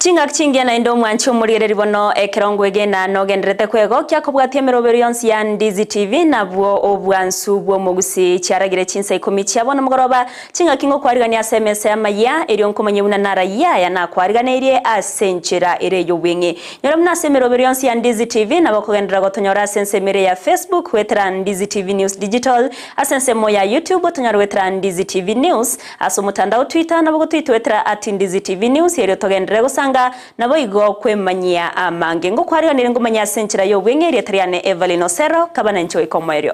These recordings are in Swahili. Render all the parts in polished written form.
Chinga chingia na indo mwancho murire bono ekerongwege na nogendrete kwego kya kubwatia merobero yonsi ya Ndizi TV na bwo obwansu bwo Gusii cyaragire Chinsa Ikomi cyabona mugoroba chinga kingo kwarigania SMS ya Amayia eri onkomanye buna nara ya na kwariganirie asenchera ere yobwenge nyoro mna semerobero yonsi ya Ndizi TV na bakogendra gotonyora sense mere ya Facebook wetra Ndizi TV News Digital asense mo ya YouTube tonyara wetra Ndizi TV News aso mutandao Twitter na bwo tweet wetra @Ndizi TV News eri togendra gusanga nabo igo kwemanyia amange ngo kwariganire ngomanya senchira yo bwengeri atariane Everlyne Osero kabana ncho Ikomi.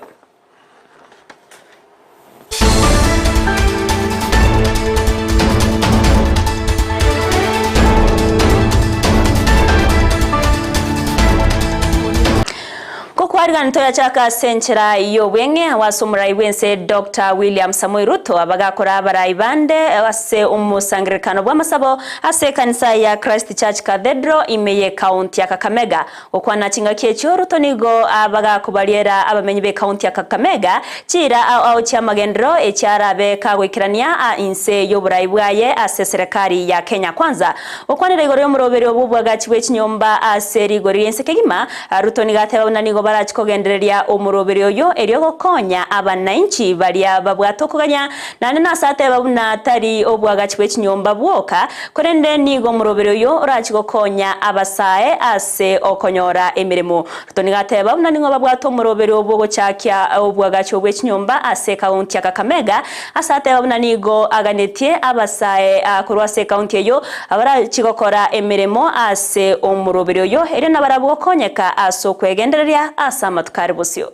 Kwariga ntoya chaka senchira iyo bwenge wasumurai wense Dr. William Samoei Ruto abagakora baraibande wase umusangirikano bw'amasabo ase kanisa ya Christ Church Cathedral imeye county ya Kakamega okwana chinga kyecho Ruto nigo abagakubaliera abamenyi be county ya Kakamega chira au cyamagendero ecyarabe kagwikirania inse y'uburaibwaye ase serikali ya Kenya kwanza okwanira igoro yo muroberi obubwagachiwe chinyomba ase rigori yense kegima Ruto nigateba nanigo kogendereria omuroberi oyo eriyo gokonya abananchi baria babwatokuganya nane nasate babuna tari obwagachwe chinyomba bwoka korende nigo muroberi oyo orachigokonya abasae ase okonyora emirimo rutonigate babuna ningo babwato muroberi obwo chakya obwagachwe bw'chinyomba ase county ya Kakamega asate babuna nigo aganetie abasae akorwase county eyo abarachigokora emirimo ase omuroberi oyo eri nabarabwokonyeka aso kwegendereria sama tukaribusio.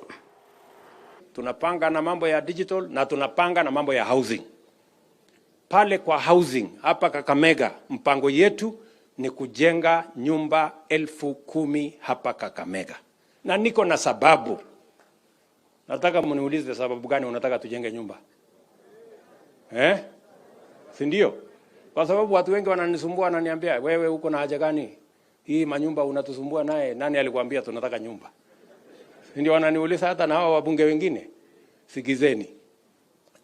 Tunapanga na mambo ya digital na tunapanga na mambo ya housing. Pale kwa housing hapa Kakamega mpango yetu ni kujenga nyumba 10,000 hapa Kakamega. Na niko na sababu. Nataka mniulize sababu gani unataka tujenge nyumba? Si ndio? Kwa sababu watu wengi wananisumbua wananiambia wewe uko na haja gani? Hii manyumba unatusumbua naye nani alikwambia tunataka nyumba? Ndio wananiuliza hata na hao wabunge wengine. Sikizeni.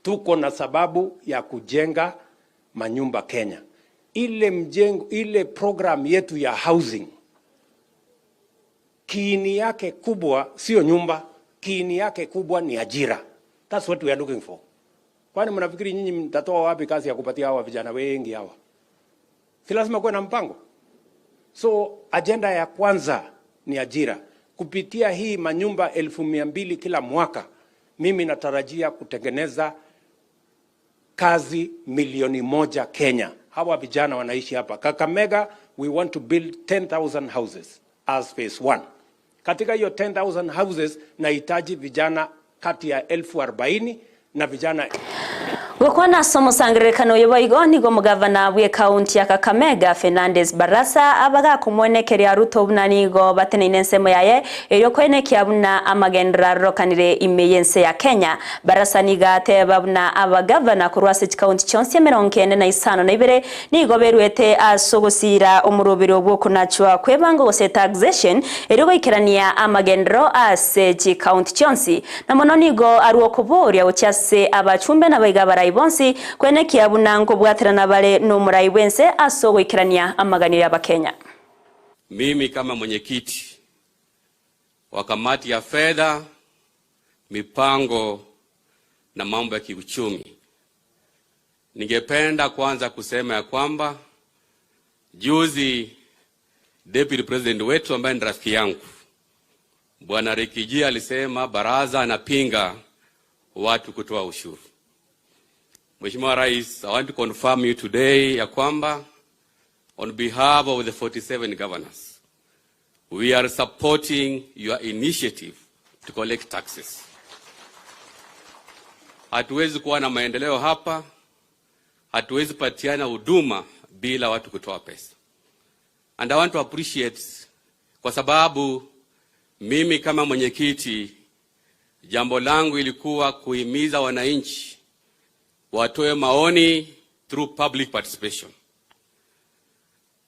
Tuko na sababu ya kujenga manyumba Kenya. Ile program yetu ya housing. Kiini yake kubwa sio nyumba, kiini yake kubwa ni ajira. That's what we are looking for. Kwani mnafikiri nyinyi mtatoa wapi kazi ya kupatia hawa vijana wengi hawa? Si lazima kuwe na mpango. So agenda ya kwanza ni ajira. Kupitia hii manyumba 200,000 kila mwaka, mimi natarajia kutengeneza kazi 1,000,000 Kenya. Hawa vijana wanaishi hapa. Kakamega, we want to build 10,000 houses as phase 1. Katika hiyo 10,000 houses, nahitaji vijana kati ya 40,000 na vijana Gukwana somo sangirikano yoboigo nigo mugavana bwe county ya Kakamega Fernandez Barasa abaga kumwenekeria Ruto bunanigo bateneine nsemo yaye eryo kwenekia buna amagendra rokanire imeyense ya Kenya Barasa nigate babuna abagavana kurwase county chonse 92 nigo berwete asogosira omurobero obwo kunachwa kwebango gose taxation eryo goikerania amagendro ase county chonse namono nigo arwo kuboria okyase abachumbe nabaigabara bonsi kwene kiabunango bwaterana bale no murai wense aso gwikirania amaganira abakenya. Mimi kama mwenyekiti wa kamati ya fedha, mipango na mambo ya kiuchumi, ningependa kwanza kusema ya kwamba juzi Deputy President wetu ambaye ni rafiki yangu Bwana Rekiji alisema baraza anapinga watu kutoa ushuru. Mheshimiwa Rais, I want to confirm you today ya kwamba on behalf of the 47 governors, we are supporting your initiative to collect taxes. Hatuwezi kuwa na maendeleo hapa, hatuwezi patiana huduma bila watu kutoa pesa. And I want to appreciate kwa sababu mimi kama mwenyekiti jambo langu ilikuwa kuhimiza wananchi watoe maoni through public participation.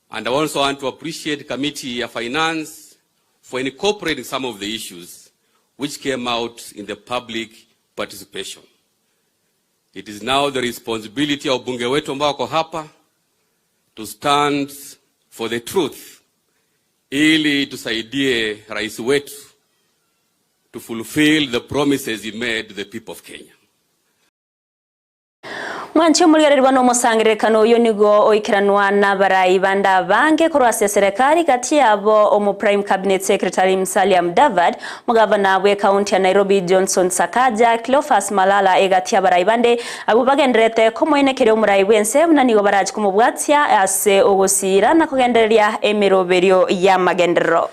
And I also want to appreciate Committee of Finance for incorporating some of the issues which came out in the public participation. It is now the responsibility of bunge wetu ambao wako hapa to stand for the truth, ili tusaidie rais wetu to fulfill the promises he made to the people of Kenya. Mwanchi muligarirwa no musangirekano yo nigo oikiranwa na barai banda bange kurwase serikali kati yabo omu Prime Cabinet Secretary Musalia Mudavadi, mugavana we county ya Nairobi Johnson Sakaja, Cleophas Malala egati ya barai bande abubagendrete komoinekere omurai wense munanigo baraji kumubwatia ase ogusira na kugenderia emiroberio ya magendero.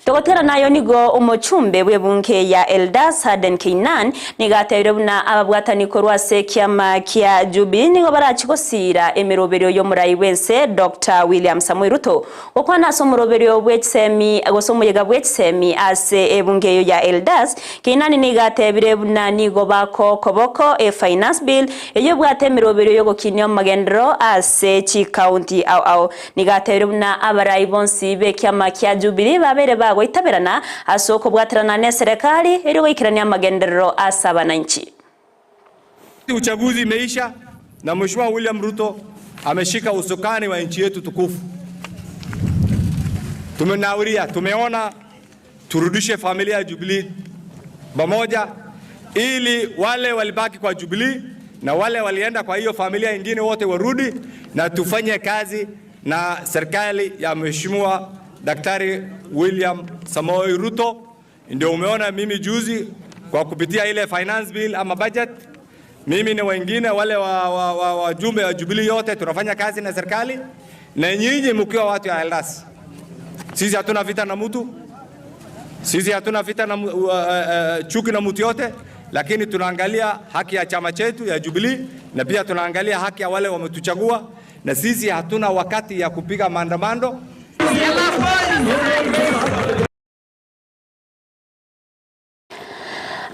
Tokotera nayo nigo umuchumbe webunke ya Elders Harden Keinan nigateire buna ababwatani korwase kiama kia Jubilee nigo barachikosira emiroberio yo murai wense Dr. William Samoei Ruto okwana somuroberio bwechsemi agosomuyega bwechsemi ase ebunke yo ya Elders Keinan nigatebire buna nigo bako koboko finance bill eyo bwate emiroberio yo gokinyo magendero ase chi county au nigateire buna abarai bonsi be kiama kia Jubilee babere ba itaberana asoko bwaterana ne serikali iri goikirania magenderero asaba nanchi. Uchaguzi imeisha na Mheshimiwa William Ruto ameshika usukani wa nchi yetu tukufu. Tumenauria, tumeona turudishe familia ya Jubilee pamoja ili wale walibaki kwa Jubilee na wale walienda kwa hiyo familia nyingine wote warudi na tufanye kazi na serikali ya Mheshimiwa Daktari William Samoei Ruto. Ndio umeona mimi juzi kwa kupitia ile finance bill ama budget, mimi na wengine wale wajumbe wa Jubilee yote tunafanya kazi na serikali na nyinyi mkiwa watu ya Elders. Sisi hatuna vita na mtu, sisi hatuna vita na chuki na mtu yote, lakini tunaangalia haki ya chama chetu ya Jubilee na pia tunaangalia haki ya wale wametuchagua, na sisi hatuna wakati ya kupiga maandamano.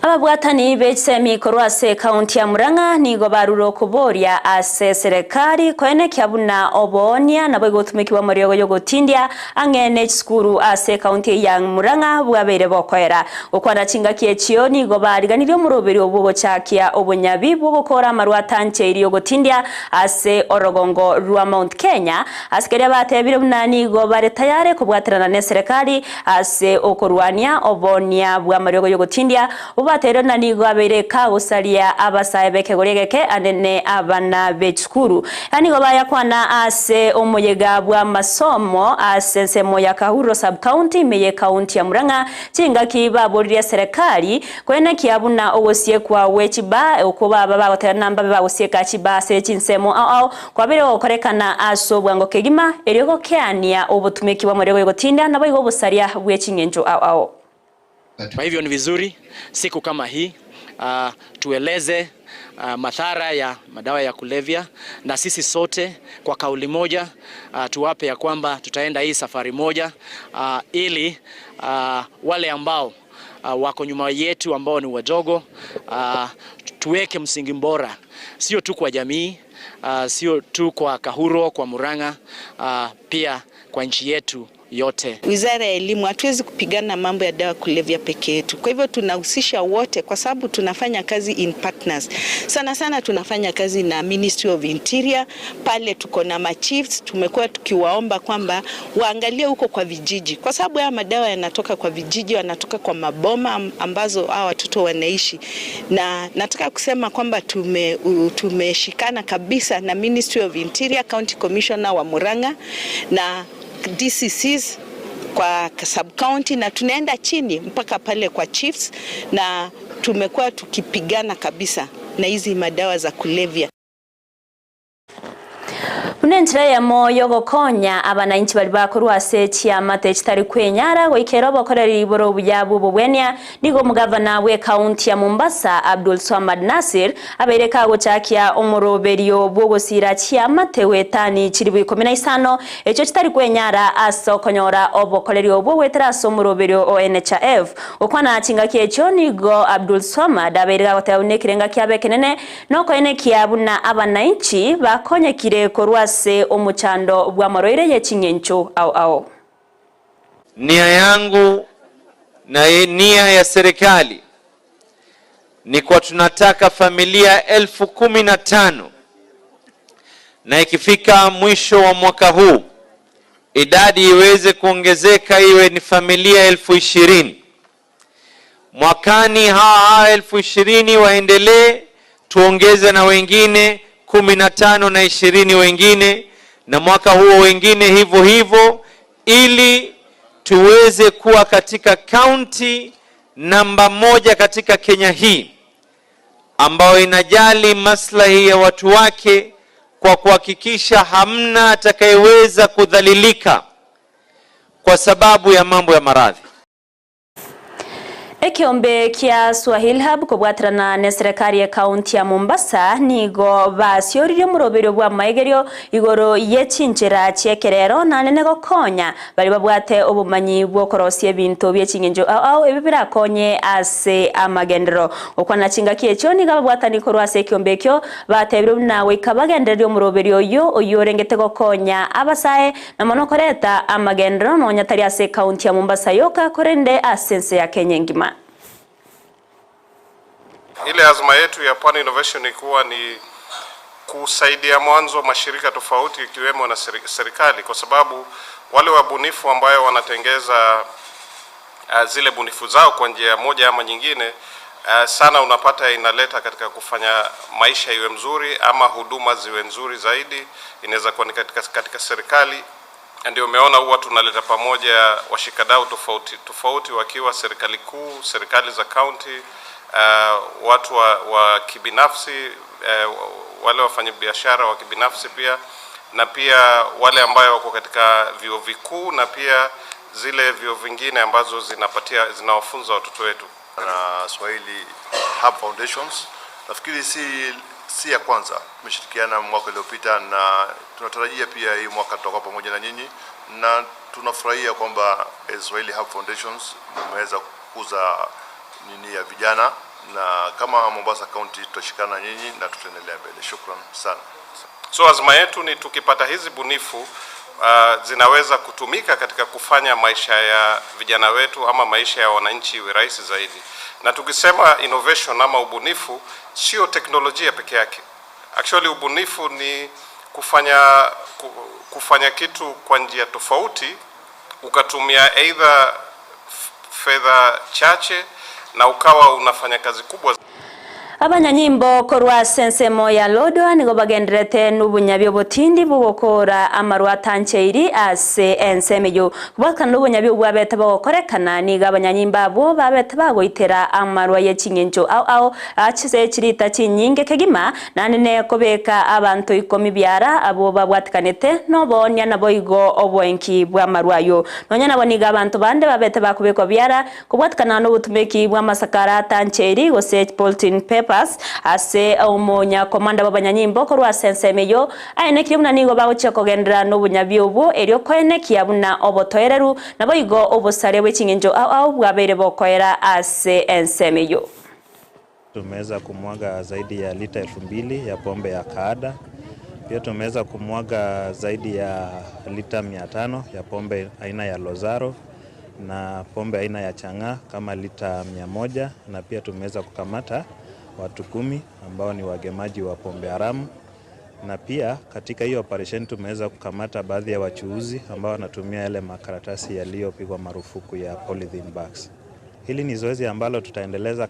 Ababwatani bechsemi korwase county ya Murang'a nigo baruro kuboria ase serikali kwene kiabuna obonia nabo gotumikiwa muriogo yo gotindia angene skuru ase county ya Murang'a bwabere bokwera okwana chingakie chio nigo bariganirio muroberi obugo chakia obunyabi bwo gukora marwatanche iri yo gotindia ase orogongo rwa Mount Kenya askere batebire bunani go bare tayare kubwaterana ne serikali ase okorwania obonia bwa mariogo yo gotindia batero na nigo abereka gusaria abasayebeke goregeke anene abana bechukuru yani go baya kwana ase omuyega bwa masomo ase nsemo ya Kahuro sub county meye county ya Murang'a chinga kiba boriria serikali kwene kiabuna ogosie kwa wechiba okuba baba gotera namba baba gosie kachiba ase chinsemo au kwabere okorekana aso bwango kegima eriogo keania obutumiki bwa murego gotinda nabo igo busaria bwechingenjo au. Kwa hivyo ni vizuri siku kama hii tueleze madhara ya madawa ya kulevya, na sisi sote kwa kauli moja tuwape ya kwamba tutaenda hii safari moja ili wale ambao wako nyuma yetu ambao ni wadogo tuweke msingi bora, sio tu kwa jamii, sio tu kwa Kahuro, kwa Murang'a, pia kwa nchi yetu yote. Wizara ya Elimu hatuwezi kupigana mambo ya dawa kulevya peke yetu. Kwa hivyo tunahusisha wote kwa sababu tunafanya kazi in partners. Sana sana tunafanya kazi na Ministry of Interior, pale tuko na machiefs, tumekuwa tukiwaomba kwamba waangalie huko kwa vijiji. Kwa sababu haya madawa yanatoka kwa vijiji, yanatoka kwa maboma ambazo hawa watoto wanaishi. Na nataka kusema kwamba tumeshikana kabisa na Ministry of Interior, County Commissioner wa Murang'a na DCCs kwa sub county, na tunaenda chini mpaka pale kwa chiefs, na tumekuwa tukipigana kabisa na hizi madawa za kulevya. Unentre ya moyo gokonya abananchi bali bakorwase chiamate kitari kwenyara goikero bokorera iboro byabu bubwenya nigo mugavana we county ya Mombasa Abdul Swamad Nasir abereka gochakia omuroberio bwogosira chiamate wetani chiribu 15 echo kitari kwenyara aso konyora obokolerio bwetera so muroberio ONHF okwana chingakie echo nigo Abdul Swamad abereka gotaune kirenga kiabekenene noko ene kiabuna abananchi bakonyekire korwase se omuchando bwa maroire ye chingencho au. Nia yangu na nia ya serikali ni kwa tunataka familia 15,000 na ikifika mwisho wa mwaka huu idadi iweze kuongezeka iwe ni familia 20,000. Mwakani hawa 20,000 waendelee, tuongeze na wengine 15 na 20 wengine, na mwaka huo wengine hivyo hivyo, ili tuweze kuwa katika county namba 1 katika Kenya hii ambayo inajali maslahi ya watu wake kwa kuhakikisha hamna atakayeweza kudhalilika kwa sababu ya mambo ya maradhi. Ekiombe kia Swahili Hub kubwatirana ne serikali ya kaunti ya Mombasa nigo basiorire murobero bwa maigerio igoro ye Chinsa cyekerero na nene gokonya bari babwate obumanyi bwo korosia bintu bye Chingenjo au ebibira konye ase amagendero okwana chinga kiyecho niga babwatani korwase ekiombe kyo batebiro nawe kabagenderio murobero yo oyorengete gokonya abasae na monokoreta amagendero no nyatari ase kaunti ya Mombasa yoka korende asense ya Kenya ngima. Ile azma yetu ya Pwani Innovation ikuwa ni kusaidia mwanzo mashirika tofauti ikiwemo na serikali, kwa sababu wale wabunifu ambao wanatengeza zile bunifu zao kwa njia moja ama nyingine, sana unapata inaleta katika kufanya maisha iwe mzuri ama huduma ziwe nzuri zaidi. Inaweza kuwa ni katika serikali, ndio umeona huwa tunaleta pamoja washikadau tofauti wakiwa serikali kuu, serikali za county, watu wa kibinafsi, wale wafanyabiashara wa kibinafsi pia, na pia wale ambao wako katika vyuo vikuu na pia zile vyuo vingine ambazo zinawafunza watoto wetu. Na Swahili Hub Foundations, nafikiri si ya kwanza, tumeshirikiana mwaka uliopita na tunatarajia pia hii mwaka tutakuwa pamoja na nyinyi, na tunafurahia kwamba Swahili Hub Foundations mmeweza kukuza nini ya vijana, na kama Mombasa County tutashikana nyinyi na tutaendelea mbele. Shukran sana. So azma yetu ni tukipata hizi bunifu zinaweza kutumika katika kufanya maisha ya vijana wetu ama maisha ya wananchi iwe rahisi zaidi. Na tukisema innovation ama ubunifu, sio teknolojia peke yake. Actually ubunifu ni kufanya kitu kwa njia tofauti, ukatumia either fedha chache na ukawa unafanya kazi kubwa. Abanyanyimbo korwa sensemo ya lodwa nigo bagenderete n'ubunyabyo botindi bugokora amarwa tancheiri ase ensemeyo kubaka n'ubunyabyo bwabeta bagokorekana niga abanyanyimba bo babeta bagoitera amarwa ye Chingenjo au achise chirita chinyinge kegima nanene kobeka abantu Ikomi byara abo babwatikanete no bonya nabo igo obwenki bwa marwayo nonya nabo niga abantu bande babeta bakubeko byara kubwatikana n'ubutumeki bwa masakara tancheiri gose poltin paper ase umunya komanda babanyanyimbo korwa sensemeyo ayenekire muna nigo bagocha kogendera n'obunyabyo bwo eryo koenekia buna obotoereru nabo igo obosare bwe Chingenjo au bwabere bokoera ase ensemeyo. Tumeweza kumwaga zaidi ya lita 2,000 ya pombe ya kaada. Pia tumeweza kumwaga zaidi ya lita 500 ya pombe aina ya Osero na pombe aina ya changa kama lita 100, na pia tumeweza kukamata watu 10 ambao ni wagemaji wa pombe haramu, na pia katika hiyo operation tumeweza kukamata baadhi ya wachuuzi ambao wanatumia yale makaratasi yaliyopigwa marufuku ya polythene bags. Hili ni zoezi ambalo tutaendeleza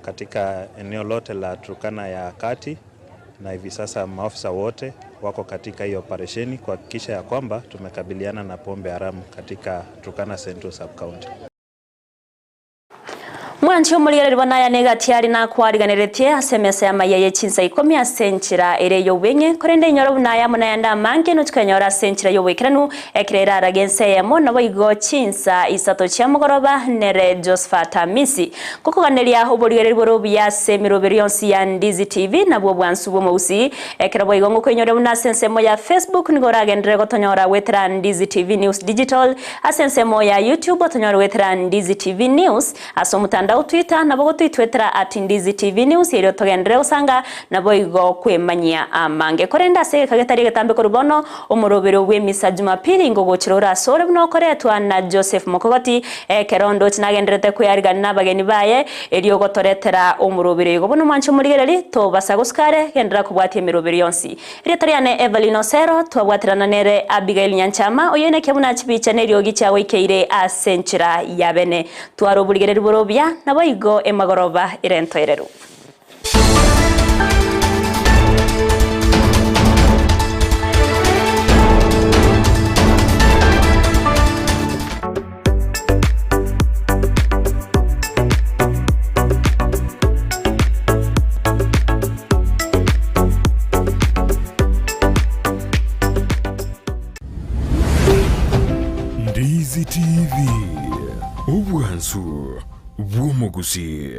katika eneo lote la Turkana ya kati, na hivi sasa maafisa wote wako katika hiyo operation kuhakikisha ya kwamba tumekabiliana na pombe haramu katika Turkana Central Sub County. Mwanchi omuliyere libona ya negatiari na kwariganeretie asemesa ya Amayia ye Chinsa Ikomi asenchira ere yowenye korende inyoro bunaya munayanda mange nutukanyora asenchira yowekiranu ekirera aragense ya mono boigo Chinsa isato cia mugoroba nere Josephat Amisi kukuganeria oboliyere liboro bya semiroberi yonsi ya Ndizi TV nabwo bwansubo mousi ekira boigo nguko inyoro buna sensemo ya Facebook nigora gendere gotonyora wetera Ndizi TV News Digital asensemo ya YouTube otonyora wetera Ndizi TV News asomutanda mtandao Twitter nabo gutwitwetera @Ndizi TV News irio tugendere usanga nabo igo kwemanyia amange korenda se kagetari gatambe korubono umurobero w'emisa Jumapili ngo gochirora sore no koretwa na Joseph Mokogoti kerondo tinagenderete kuyarigana n'abageni baye irio gotoretera umurobero igo bono mancho murigereri to basaguskare gendera kubwatia mirobero yonsi irio tariane Everlyne Osero twabwatirana nere Abigail Nyanchama oyene kebuna chibicha nerio gichawe ikeire asenchira yabene twaro burigereri borobya nabo igo emagoroba irentoereru Ndizi TV, ubwansu bw'omu Gusii.